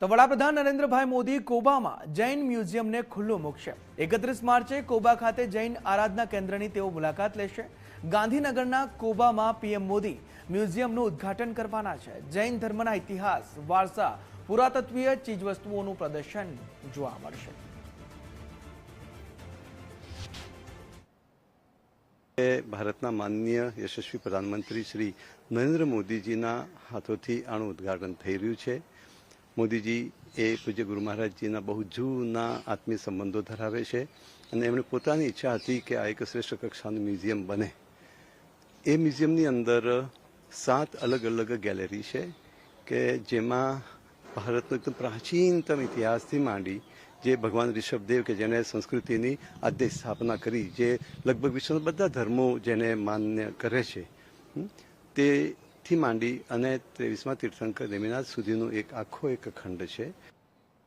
તો વડાપ્રધાન નરેન્દ્રભાઈ મોદી કોબામાં જૈન મ્યુઝિયમને ખુલ્લું મૂકશે। 31 માર્ચે કોબા ખાતે જૈન આરાધના કેન્દ્રની તેઓ મુલાકાત લેશે। ગાંધીનગરના કોબામાં પીએમ મોદી મ્યુઝિયમનું ઉદ્ઘાટન કરવાના છે। જૈન ધર્મના ઇતિહાસ, વારસા, પુરાતત્વીય ચીજવસ્તુઓનું પ્રદર્શન જોવા મળશે। ભારતના માનનીય યશસ્વી પ્રધાનમંત્રી શ્રી નરેન્દ્ર મોદીજીના હાથોથી આનું ઉદ્ઘાટન થઈ રહ્યું છે। મોદીજી એ પૂજ્ય ગુરુ મહારાજજીના બહુ જૂના આત્મીય સંબંધો ધરાવે છે અને એમણે પોતાની ઈચ્છા હતી કે આ એક શ્રેષ્ઠ કક્ષાનું મ્યુઝિયમ બને। એ મ્યુઝિયમની અંદર 7 અલગ અલગ ગેલેરી છે કે જેમાં ભારતનો એકદમ પ્રાચીનતમ ઇતિહાસથી માંડી જે ભગવાન ઋષભદેવ કે જેને સંસ્કૃતિની આદ્ય સ્થાપના કરી, જે લગભગ વિશ્વના બધા ધર્મો જેને માન્ય કરે છે, તેથી માંડી અને 23મા તીર્થંકર નેમિનાથ સુધીનો એક આખો એક ખંડ છે।